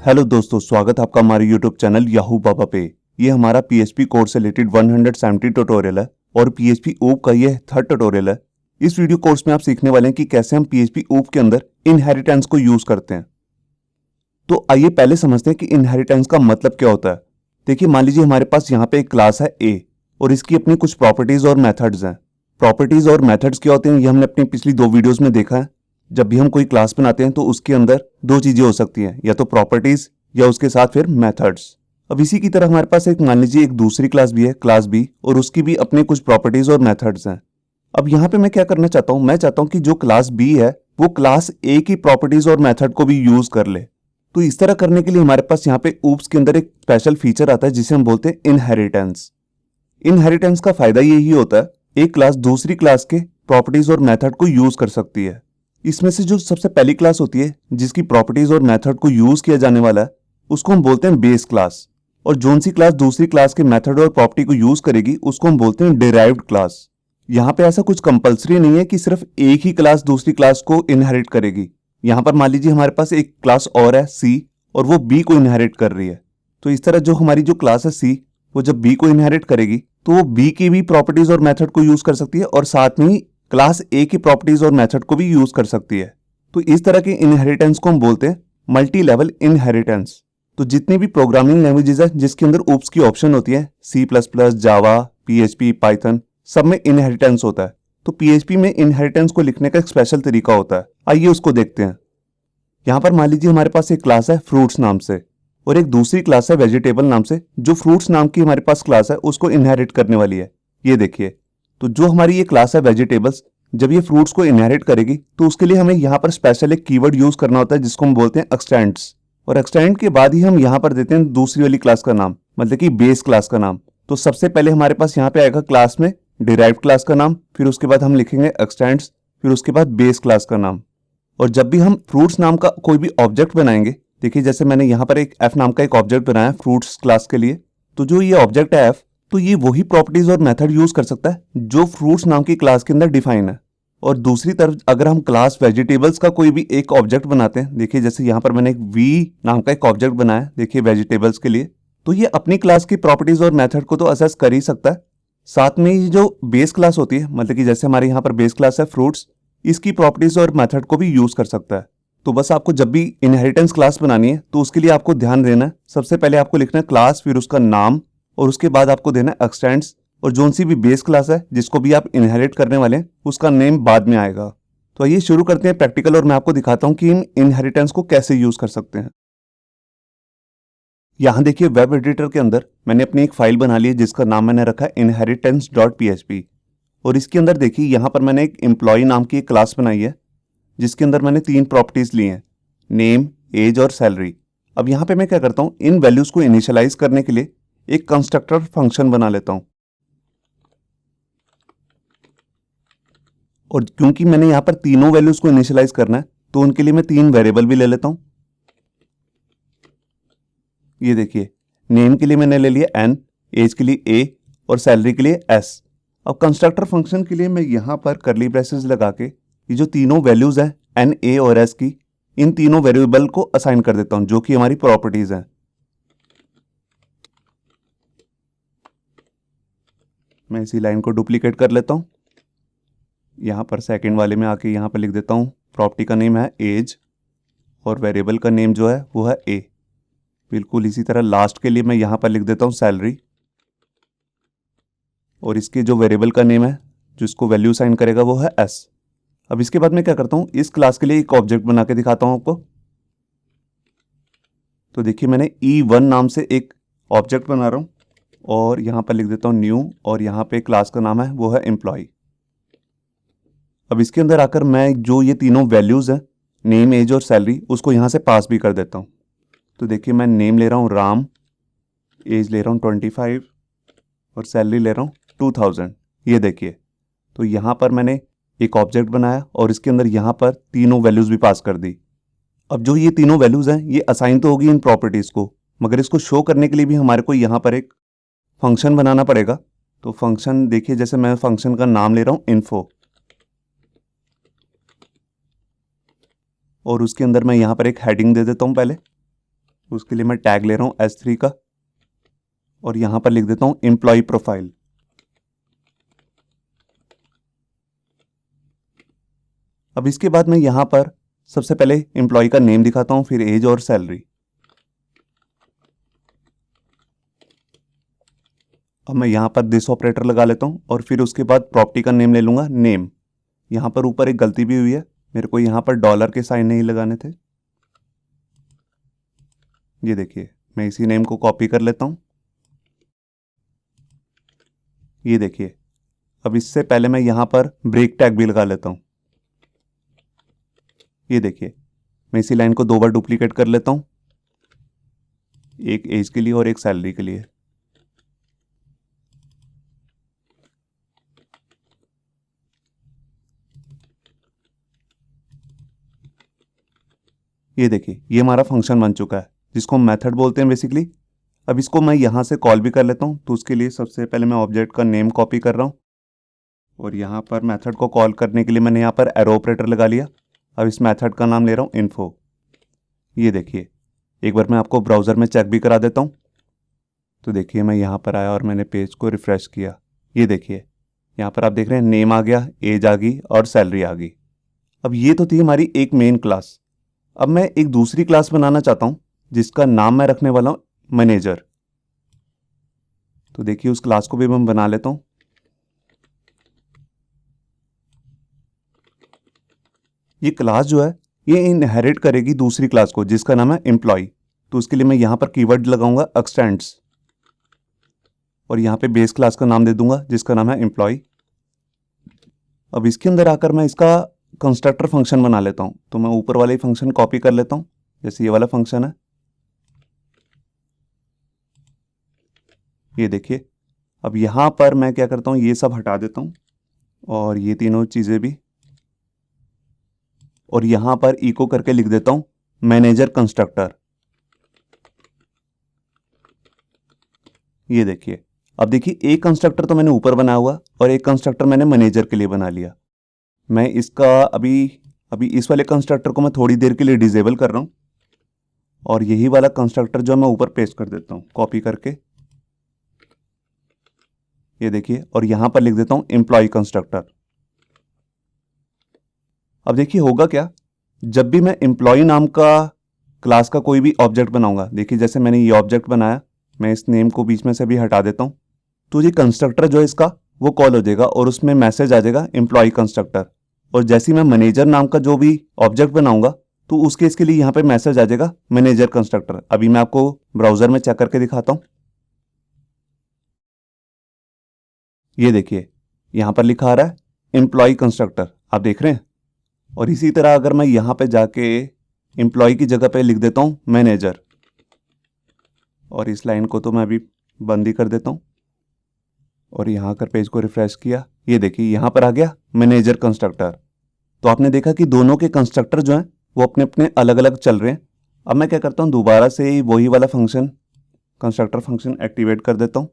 Hello दोस्तों, स्वागत है आपका हमारे यूट्यूब चैनल याहू बाबा पे। ये हमारा पीएचपी कोर्स से रिलेटेड 170 ट्यूटोरियल है और पीएचपी ऊप का ये थर्ड ट्यूटोरियल है। इस वीडियो कोर्स में आप सीखने वाले हैं कि कैसे हम पीएचपी ऊप के अंदर इनहेरिटेंस को यूज करते हैं। तो आइए पहले समझते हैं कि इनहेरिटेंस का मतलब क्या होता है। देखिए, मान लीजिए हमारे पास यहाँ पे एक क्लास है ए और इसकी अपनी कुछ प्रॉपर्टीज और मेथड्स हैं। प्रॉपर्टीज और मेथड्स क्या होते हैं ये हमने अपनी पिछली 2 वीडियोस में देखा है। जब भी हम कोई क्लास बनाते हैं तो उसके अंदर 2 चीजें हो सकती हैं, या तो प्रॉपर्टीज या उसके साथ फिर मेथड्स। अब इसी की तरह हमारे पास एक मान लीजिए एक दूसरी क्लास भी है, क्लास बी, और उसकी भी अपनी कुछ प्रॉपर्टीज और मेथड्स हैं। अब यहाँ पे मैं क्या करना चाहता हूँ, मैं चाहता हूँ कि जो क्लास बी है वो क्लास ए की प्रॉपर्टीज और मेथड को भी यूज कर ले। तो इस तरह करने के लिए हमारे पास यहाँ पे ऊप्स के अंदर एक स्पेशल फीचर आता है जिसे हम बोलते हैं इनहेरिटेंस। इनहेरिटेंस का फायदा यही होता है, एक क्लास दूसरी क्लास के प्रॉपर्टीज और मेथड को यूज कर सकती है। इसमें से जो सबसे पहली क्लास होती है जिसकी प्रॉपर्टीज और मेथड को यूज किया जाने वाला है उसको हम बोलते हैं बेस क्लास, और जोन सी क्लास दूसरी क्लास के मेथड और प्रॉपर्टी को यूज करेगी उसको हम बोलते हैं डिराइव्ड क्लास। यहाँ पे ऐसा कुछ कंपलसरी नहीं है कि सिर्फ एक ही क्लास दूसरी क्लास को इनहेरिट करेगी। यहाँ पर मान लीजिए हमारे पास एक क्लास और है सी और वो बी को इनहेरिट कर रही है, तो इस तरह जो हमारी जो क्लास है सी वो जब बी को इनहेरिट करेगी तो वो बी की भी प्रॉपर्टीज और मेथड को यूज कर सकती है और साथ में ही क्लास ए की प्रॉपर्टीज और मेथड को भी यूज कर सकती है। तो इस तरह के इनहेरिटेंस को हम बोलते हैं मल्टी लेवल इनहेरिटेंस। तो जितनी भी प्रोग्रामिंग लैंग्वेजेस है जिसके अंदर ऊप्स की ऑप्शन होती है, सी प्लस प्लस, जावा, पीएचपी, पाइथन, सब में इनहेरिटेंस होता है। तो पीएचपी में इनहेरिटेंस को लिखने का एक स्पेशल तरीका होता है, आइए उसको देखते हैं। यहाँ पर मान लीजिए हमारे पास एक क्लास है फ्रूट्स नाम से और एक दूसरी क्लास है वेजिटेबल नाम से। जो फ्रूट्स नाम की हमारे पास क्लास है उसको इनहेरिट करने वाली है। ये देखिए, तो जो हमारी ये क्लास है वेजिटेबल्स, जब ये फ्रूट्स को इनहेरिट करेगी तो उसके लिए हमें यहाँ पर स्पेशल एक कीवर्ड यूज करना होता है जिसको हम बोलते हैं एक्सटेंड्स, और एक्सटेंड के बाद ही हम यहाँ पर देते हैं दूसरी वाली क्लास का नाम, मतलब कि बेस क्लास का नाम। तो सबसे पहले हमारे पास यहाँ पे आएगा क्लास में डिराइव्ड क्लास का नाम, फिर उसके बाद हम लिखेंगे एक्सटेंड्स, फिर उसके बाद बेस क्लास का नाम। और जब भी हम फ्रूट्स नाम का कोई भी ऑब्जेक्ट बनाएंगे, देखिए जैसे मैंने यहाँ पर एक एफ नाम का एक ऑब्जेक्ट बनाया फ्रूट्स क्लास के लिए, तो जो ये ऑब्जेक्ट है एफ, तो ये वही प्रॉपर्टीज और मेथड यूज कर सकता है जो फ्रूट्स नाम की क्लास के अंदर डिफाइन है। और दूसरी तरफ अगर हम क्लास वेजिटेबल्स का कोई भी एक ऑब्जेक्ट बनाते हैं, देखिए जैसे यहाँ पर मैंने एक वी नाम का एक ऑब्जेक्ट बनाया, देखिए वेजिटेबल्स के लिए, तो ये अपनी क्लास की प्रॉपर्टीज और मेथड को तो असेस कर ही सकता है, साथ में ही जो बेस क्लास होती है, मतलब कि जैसे हमारे यहाँ पर बेस क्लास है फ्रूट्स, इसकी प्रॉपर्टीज और मेथड को भी यूज कर सकता है। तो बस आपको जब भी इनहेरिटेंस क्लास बनानी है तो उसके लिए आपको ध्यान देना है, सबसे पहले आपको लिखना है क्लास, फिर उसका नाम, और उसके बाद आपको देना है एक्सटेंड्स, और जोन सी भी बेस क्लास है जिसको भी आप इनहेरिट करने वाले हैं उसका नेम बाद में आएगा। तो आइए शुरू करते हैं प्रैक्टिकल, और मैं आपको दिखाता हूं कि इन इनहेरिटेंस को कैसे यूज कर सकते हैं। यहां देखिए वेब एडिटर के अंदर मैंने अपनी एक फाइल बना ली है जिसका नाम मैंने रखा है inheritance.php, और इसके अंदर देखिए यहां पर मैंने एक एम्प्लॉय नाम की एक क्लास बनाई है जिसके अंदर मैंने 3 प्रॉपर्टीज ली हैं, नेम, एज और सैलरी। अब यहां पे मैं क्या करता हूं, इन वैल्यूज को इनिशियलाइज करने के लिए एक कंस्ट्रक्टर फंक्शन बना लेता हूं, और क्योंकि मैंने यहां पर तीनों वैल्यूज को इनिशियलाइज करना है तो उनके लिए मैं 3 वेरिएबल भी ले लेता हूं। ये देखिए, नेम के लिए मैंने ले लिया n, एज के लिए a और सैलरी के लिए s। अब कंस्ट्रक्टर फंक्शन के लिए मैं यहां पर करली ब्रेसेस लगा के ये जो तीनों वैल्यूज हैं n, a और s की, इन तीनों वेरिएबल को असाइन कर देता हूं जो कि हमारी प्रॉपर्टीज हैं। मैं इसी लाइन को डुप्लीकेट कर लेता हूं, यहां पर सेकंड वाले में आके यहां पर लिख देता हूं प्रॉपर्टी का नेम है एज और वेरिएबल का नेम जो है वो है a। बिल्कुल इसी तरह लास्ट के लिए मैं यहां पर लिख देता हूं सैलरी, और इसके जो वेरिएबल का नेम है जो इसको वैल्यू साइन करेगा वो है s। अब इसके बाद मैं क्या करता हूं, इस क्लास के लिए एक ऑब्जेक्ट बना के दिखाता हूं आपको। तो देखिए मैंने e1 नाम से एक ऑब्जेक्ट बना रहा हूं और यहां पर लिख देता हूं न्यू, और यहां पे क्लास का नाम है वो है एम्प्लॉय। अब इसके अंदर आकर मैं जो ये तीनों वैल्यूज हैं, नेम, एज और सैलरी, उसको यहां से पास भी कर देता हूं। तो देखिए मैं नेम ले रहा हूं राम, एज ले रहा हूं 25 और सैलरी ले रहा हूं 2000। ये देखिए, तो यहां पर मैंने एक ऑब्जेक्ट बनाया और इसके अंदर यहां पर तीनों वैल्यूज भी पास कर दी। अब जो ये तीनों वैल्यूज हैं ये असाइन तो होगी इन प्रॉपर्टीज को, मगर इसको शो करने के लिए भी हमारे को यहां पर एक फंक्शन बनाना पड़ेगा। तो फंक्शन देखिए, जैसे मैं फंक्शन का नाम ले रहा हूं इन्फो, और उसके अंदर मैं यहां पर एक हेडिंग दे देता हूं पहले, तो उसके लिए मैं टैग ले रहा हूँ S3 का और यहाँ पर लिख देता हूँ एम्प्लॉय प्रोफाइल। अब इसके बाद मैं यहाँ पर सबसे पहले एम्प्लॉय का नेम दिखाता हूँ, फिर एज और सैलरी। अब मैं यहाँ पर दिस ऑपरेटर लगा लेता हूँ और फिर उसके बाद प्रॉपर्टी का नेम ले लूँगा नेम। यहाँ पर ऊपर एक गलती भी हुई है, मेरे को यहाँ पर डॉलर के साइन नहीं लगाने थे। ये देखिए, मैं इसी नेम को कॉपी कर लेता हूँ। ये देखिए, अब इससे पहले मैं यहाँ पर ब्रेक टैग भी लगा लेता हूँ। ये देखिए, मैं इसी लाइन को 2 बार डुप्लीकेट कर लेता हूँ, एक एज के लिए और एक सैलरी के लिए। ये देखिए, ये हमारा फंक्शन बन चुका है जिसको हम मेथड बोलते हैं बेसिकली। अब इसको मैं यहाँ से कॉल भी कर लेता हूँ, तो उसके लिए सबसे पहले मैं ऑब्जेक्ट का नेम कॉपी कर रहा हूँ और यहाँ पर मेथड को कॉल करने के लिए मैंने यहाँ पर एरो ऑपरेटर लगा लिया। अब इस मेथड का नाम ले रहा हूँ इन्फो। ये देखिए, एक बार मैं आपको ब्राउज़र में चेक भी करा देता हूँ। तो देखिए, मैं यहाँ पर आया और मैंने पेज को रिफ़्रेश किया। ये देखिए, यहाँ पर आप देख रहे हैं नेम आ गया, एज आ गई और सैलरी आ गई। अब ये तो थी हमारी एक मेन क्लास। अब मैं एक दूसरी क्लास बनाना चाहता हूँ जिसका नाम मैं रखने वाला हूँ मैनेजर। तो देखिए, उस क्लास को भी मैं बना लेता हूँ। ये क्लास जो है ये इनहेरिट करेगी दूसरी क्लास को जिसका नाम है एम्प्लॉय। तो उसके लिए मैं यहाँ पर कीवर्ड लगाऊंगा एक्सटेंड्स और यहाँ पे बेस क्लास का नाम दे दूंगा जिसका नाम है एम्प्लॉय। अब इसके अंदर आकर मैं इसका कंस्ट्रक्टर फंक्शन बना लेता हूँ। तो मैं ऊपर वाले फंक्शन कॉपी कर लेता हूँ, जैसे ये वाला फंक्शन है। ये देखिए, अब यहाँ पर मैं क्या करता हूँ, ये सब हटा देता हूँ और ये तीनों चीज़ें भी, और यहाँ पर इको करके लिख देता हूँ मैनेजर कंस्ट्रक्टर। ये देखिए, अब देखिए, एक कंस्ट्रक्टर तो मैंने ऊपर बनाया हुआ और एक कंस्ट्रक्टर मैंने मैनेजर के लिए बना लिया। मैं इसका अभी इस वाले कंस्ट्रक्टर को मैं थोड़ी देर के लिए डिसेबल कर रहा हूँ और यही वाला कंस्ट्रक्टर जो मैं ऊपर पेस्ट कर देता हूँ कॉपी करके। ये देखिए, और यहाँ पर लिख देता हूँ एम्प्लॉय कंस्ट्रक्टर। अब देखिए होगा क्या, जब भी मैं एम्प्लॉय नाम का क्लास का कोई भी ऑब्जेक्ट बनाऊंगा, देखिए जैसे मैंने ये ऑब्जेक्ट बनाया, मैं इस नेम को बीच में से भी हटा देता हूँ, तो ये कंस्ट्रक्टर जो है इसका वो कॉल हो जाएगा और उसमें मैसेज आ जाएगा एम्प्लॉय कंस्ट्रक्टर। और जैसे ही मैं मैनेजर नाम का जो भी ऑब्जेक्ट बनाऊंगा तो उस केस के लिए यहाँ पे मैसेज आ जाएगा मैनेजर कंस्ट्रक्टर। अभी मैं आपको ब्राउजर में चेक करके दिखाता हूँ। ये देखिए, यहाँ पर लिखा आ रहा है एम्प्लॉय कंस्ट्रक्टर, आप देख रहे हैं। और इसी तरह अगर मैं यहाँ पे जाके एम्प्लॉय की जगह पे लिख देता हूँ मैनेजर, और इस लाइन को तो मैं अभी बंद ही कर देता हूँ और यहाँ कर पेज को रिफ्रेश किया, ये देखिए यहाँ पर आ गया मैनेजर कंस्ट्रक्टर। तो आपने देखा कि दोनों के कंस्ट्रक्टर जो हैं वो अपने अपने अलग अलग चल रहे हैं। अब मैं क्या करता हूँ, दोबारा से ही वही वाला फंक्शन कंस्ट्रक्टर फंक्शन एक्टिवेट कर देता हूँ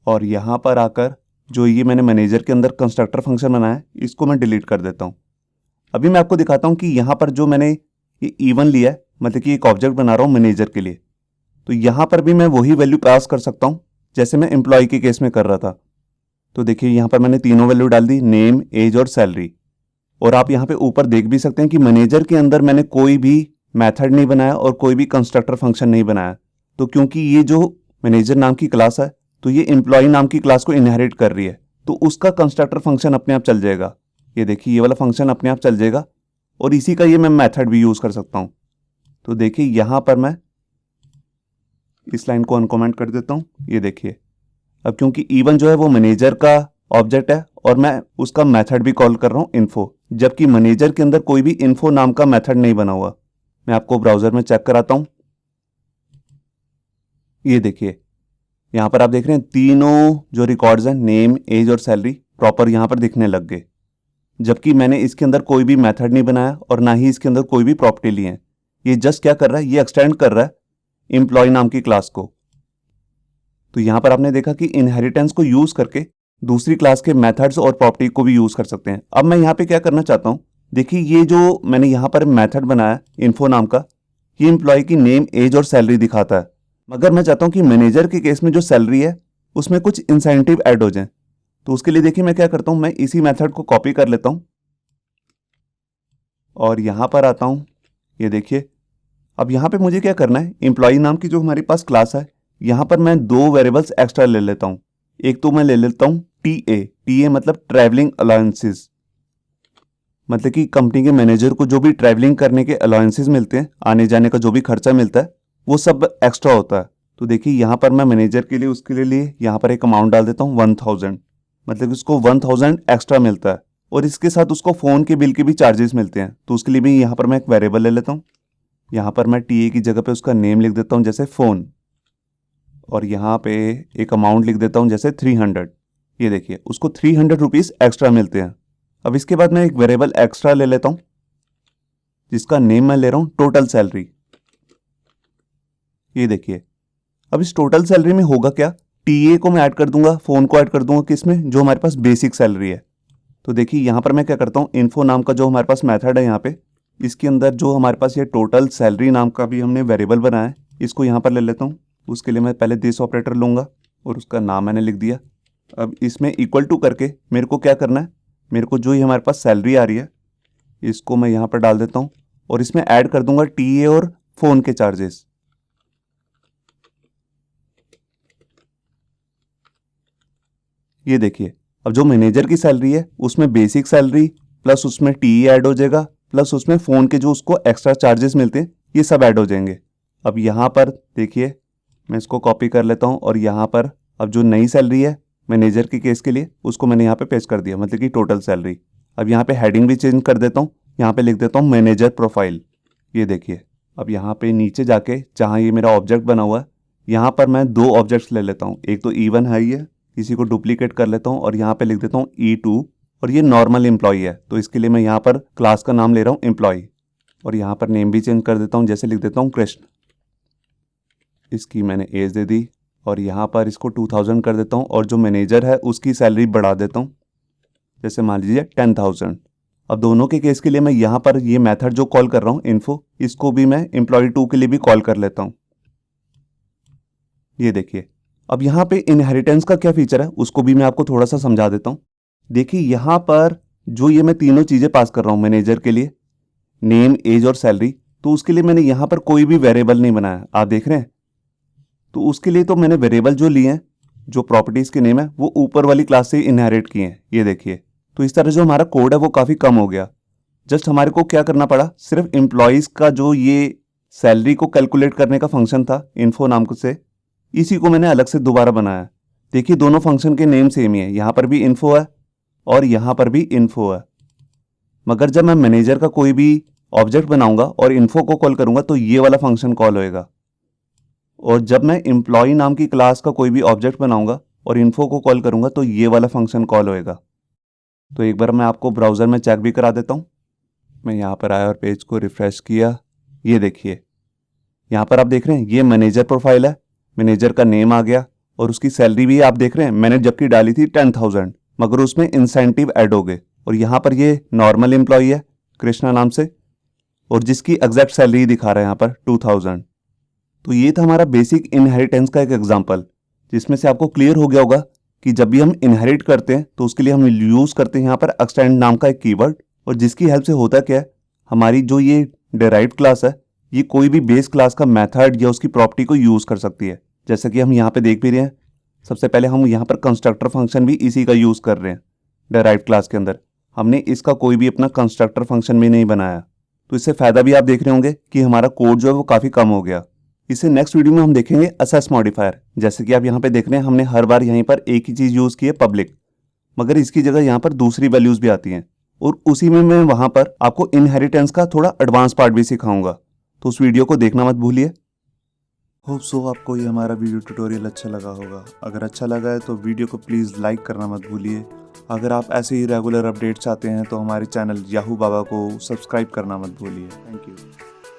और यहाँ पर आकर जो ये मैंने मैनेजर के अंदर कंस्ट्रक्टर फंक्शन बनाया है इसको मैं डिलीट कर देता हूँ। अभी मैं आपको दिखाता हूँ कि यहाँ पर जो मैंने ये इवन लिया है, मतलब कि एक ऑब्जेक्ट बना रहा हूँ मैनेजर के लिए, तो यहाँ पर भी मैं वही वैल्यू पास कर सकता हूँ जैसे मैं एम्प्लॉय के केस में कर रहा था। तो देखिए यहाँ पर मैंने तीनों वैल्यू डाल दी, नेम, एज और सैलरी। और आप यहाँ पे ऊपर देख भी सकते हैं कि मैनेजर के अंदर मैंने कोई भी मेथड नहीं बनाया और कोई भी कंस्ट्रक्टर फंक्शन नहीं बनाया। तो क्योंकि ये जो मैनेजर नाम की क्लास है तो ये एम्प्लॉय नाम की क्लास को इनहेरिट कर रही है, तो उसका कंस्ट्रक्टर फंक्शन अपने आप चल जाएगा। ये देखिए, ये वाला फंक्शन अपने आप चल जाएगा और इसी का ये मैं मेथड भी यूज़ कर सकता हूँ। तो देखिए यहाँ पर मैं इस लाइन को अनकमेंट कर देता हूँ। ये देखिए, अब क्योंकि इवन जो है वो मैनेजर का ऑब्जेक्ट है और मैं उसका मेथड भी कॉल कर रहा हूँ इन्फो, जबकि मैनेजर के अंदर कोई भी इन्फो नाम का मेथड नहीं बना हुआ। मैं आपको ब्राउजर में चेक कराता हूँ। ये देखिए, यहाँ पर आप देख रहे हैं तीनों जो रिकॉर्ड्स हैं नेम, एज और सैलरी प्रॉपर यहाँ पर दिखने लग गए, जबकि मैंने इसके अंदर कोई भी मेथड नहीं बनाया और ना ही इसके अंदर कोई भी प्रॉपर्टी ली है। ये जस्ट क्या कर रहा है, ये एक्सटेंड कर रहा है एम्प्लॉय नाम की क्लास को। तो यहाँ पर आपने देखा कि इनहेरिटेंस को यूज करके दूसरी क्लास के मेथड्स और प्रॉपर्टी को भी यूज कर सकते हैं। अब मैं यहाँ पे क्या करना चाहता हूँ, देखिए ये जो मैंने यहाँ पर मेथड बनाया इन्फो नाम का, ये एम्प्लॉय की नेम, एज और सैलरी दिखाता है। मगर मैं चाहता हूँ कि मैनेजर के केस में जो सैलरी है उसमें कुछ इंसेंटिव ऐड हो जाए। तो उसके लिए देखिए मैं क्या करता हूँ, मैं इसी मेथड को कॉपी कर लेता हूँ और यहाँ पर आता हूँ। ये देखिए अब यहाँ पे मुझे क्या करना है, एम्प्लॉय नाम की जो हमारे पास क्लास है, यहाँ पर मैं दो वेरिएबल्स एक्स्ट्रा ले लेता हूँ। एक तो मैं ले लेता हूँ TA मतलब ट्रैवलिंग अलाउंसेस, मतलब कि कंपनी के मैनेजर को जो भी ट्रैवलिंग करने के अलाउंसेस मिलते हैं, आने जाने का जो भी खर्चा मिलता है वो सब एक्स्ट्रा होता है। तो देखिए यहाँ पर मैं मैनेजर के लिए उसके लिए यहाँ पर एक अमाउंट डाल देता हूँ 1000, मतलब कि उसको 1000 एक्स्ट्रा मिलता है और इसके साथ उसको फ़ोन के बिल के भी चार्जेस मिलते हैं। तो उसके लिए भी यहाँ पर मैं एक वेरिएबल ले लेता हूँ। यहाँ पर मैं TA की जगह पे उसका नेम लिख देता हूँ जैसे फ़ोन, और यहाँ पे एक अमाउंट लिख देता हूँ जैसे 300। ये देखिए उसको 300 रुपीज़ एक्स्ट्रा मिलते हैं। अब इसके बाद मैं एक वेरिएबल एक्स्ट्रा ले लेता हूँ जिसका नेम मैं ले रहा हूँ टोटल सैलरी। ये देखिए अब इस टोटल सैलरी में होगा क्या, TA को मैं ऐड कर दूंगा, फ़ोन को ऐड कर दूंगा किसमें, जो हमारे पास बेसिक सैलरी है। तो देखिए यहाँ पर मैं क्या करता हूँ, इन्फो नाम का जो हमारे पास मेथड है यहाँ पे, इसके अंदर जो हमारे पास ये टोटल सैलरी नाम का भी हमने वेरिएबल बनाया है, इसको यहाँ पर ले लेता हूँ। उसके लिए मैं पहले दिस ऑपरेटर लूँगा और उसका नाम मैंने लिख दिया। अब इसमें इक्वल टू करके मेरे को क्या करना है, मेरे को जो ही हमारे पास सैलरी आ रही है इसको मैं यहाँ पर डाल देता हूँ और इसमें ऐड कर दूंगा TA और फ़ोन के चार्जेस। ये देखिए अब जो मैनेजर की सैलरी है उसमें बेसिक सैलरी प्लस उसमें TA ऐड हो जाएगा, प्लस उसमें फ़ोन के जो उसको एक्स्ट्रा चार्जेस मिलते हैं ये सब ऐड हो जाएंगे। अब यहाँ पर देखिए मैं इसको कॉपी कर लेता हूँ और यहाँ पर अब जो नई सैलरी है मैनेजर के केस के लिए उसको मैंने यहाँ पे पेस्ट कर दिया, मतलब कि टोटल सैलरी। अब यहाँ पे हेडिंग भी चेंज कर देता हूँ, यहाँ पे लिख देता हूँ मैनेजर प्रोफाइल। ये देखिए अब यहाँ पे नीचे जाके जहाँ ये मेरा ऑब्जेक्ट बना हुआ है यहाँ पर मैं दो ऑब्जेक्ट्स ले लेता हूँ। एक तो E1 है, ये इसी को डुप्लीकेट कर लेता हूँ और यहाँ पे लिख देता हूँ E2, और ये नॉर्मल एम्प्लॉय है तो इसके लिए मैं यहाँ पर क्लास का नाम ले रहा हूँ एम्प्लॉय, और यहाँ पर नेम भी चेंज कर देता हूँ, जैसे लिख देता हूँ कृष्ण। इसकी मैंने एज दे दी और यहाँ पर इसको 2000 कर देता हूँ और जो मैनेजर है उसकी सैलरी बढ़ा देता हूँ, जैसे मान लीजिए 10,000। अब दोनों के केस के लिए मैं यहाँ पर ये मेथड जो कॉल कर रहा हूँ इन्फो, इसको भी मैं एम्प्लॉय2 के लिए भी कॉल कर लेता हूँ। ये देखिए अब यहाँ पे इनहेरिटेंस का क्या फीचर है उसको भी मैं आपको थोड़ा सा समझा देता हूँ। देखिए यहाँ पर जो ये मैं तीनों चीज़ें पास कर रहा हूँ मैनेजर के लिए, नेम, एज और सैलरी, तो उसके लिए मैंने यहाँ पर कोई भी वेरिएबल नहीं बनाया, आप देख रहे हैं। तो उसके लिए तो मैंने वेरिएबल जो लिए हैं, जो प्रॉपर्टीज़ के नेम है वो ऊपर वाली क्लास से इनहेरिट किए हैं। ये देखिए तो इस तरह जो हमारा कोड है वो काफ़ी कम हो गया। जस्ट हमारे को क्या करना पड़ा, सिर्फ एम्प्लॉयज़ का जो ये सैलरी को कैलकुलेट करने का फंक्शन था इन्फो नाम से, इसी को मैंने अलग से दोबारा बनाया। देखिए दोनों फंक्शन के नेम सेम ही है, यहाँ पर भी इन्फो है और यहाँ पर भी इन्फो है। मगर जब मैं मैनेजर का कोई भी ऑब्जेक्ट बनाऊंगा और इन्फो को कॉल करूंगा तो ये वाला फंक्शन कॉल होएगा, और जब मैं एम्प्लॉय नाम की क्लास का कोई भी ऑब्जेक्ट बनाऊंगा और इन्फो को कॉल करूंगा तो ये वाला फंक्शन कॉल होएगा। तो एक बार मैं आपको ब्राउज़र में चेक भी करा देता हूँ। मैं यहाँ पर आया और पेज को रिफ्रेश किया। ये देखिए यहाँ पर आप देख रहे हैं ये मैनेजर प्रोफाइल है, मैनेजर का नेम आ गया और उसकी सैलरी भी आप देख रहे हैं, मैंने जबकि डाली थी 10,000 मगर उसमें इंसेंटिव ऐड हो गए। और यहाँ पर ये नॉर्मल एम्प्लॉय है कृष्णा नाम से और जिसकी एग्जैक्ट सैलरी दिखा रहा है यहाँ पर 2000। तो ये था हमारा बेसिक इनहेरिटेंस का एक एग्जांपल, जिसमें से आपको क्लियर हो गया होगा कि जब भी हम इनहेरिट करते हैं तो उसके लिए हम यूज़ करते हैं यहाँ पर एक्सटेंड नाम का एक कीवर्ड, और जिसकी हेल्प से होता क्या है, हमारी जो ये डिराइव्ड क्लास है ये कोई भी बेस क्लास का मेथड या उसकी प्रॉपर्टी को यूज़ कर सकती है। जैसे कि हम यहाँ पे देख भी रहे हैं, सबसे पहले हम यहाँ पर कंस्ट्रक्टर फंक्शन भी इसी का यूज़ कर रहे हैं। डिराइव्ड क्लास के अंदर हमने इसका कोई भी अपना कंस्ट्रक्टर फंक्शन भी नहीं बनाया। तो इससे फ़ायदा भी आप देख रहे होंगे कि हमारा कोड जो है वो काफ़ी कम हो गया। इसे नेक्स्ट वीडियो में हम देखेंगे असेस मॉडिफायर। जैसे कि आप यहाँ पे देख रहे हैं हमने हर बार यहीं पर एक ही चीज़ यूज़ की है पब्लिक, मगर इसकी जगह यहाँ पर दूसरी वैल्यूज़ भी आती हैं, और उसी में मैं वहाँ पर आपको इनहेरिटेंस का थोड़ा एडवांस पार्ट भी सिखाऊंगा। तो उस वीडियो को देखना मत भूलिए। होप सो आपको ये हमारा वीडियो ट्यूटोरियल अच्छा लगा होगा। अगर अच्छा लगा है तो वीडियो को प्लीज़ लाइक करना मत भूलिए। अगर आप ऐसे ही रेगुलर अपडेट चाहते हैं तो हमारे चैनल याहू बाबा को सब्सक्राइब करना मत भूलिए। Thank you.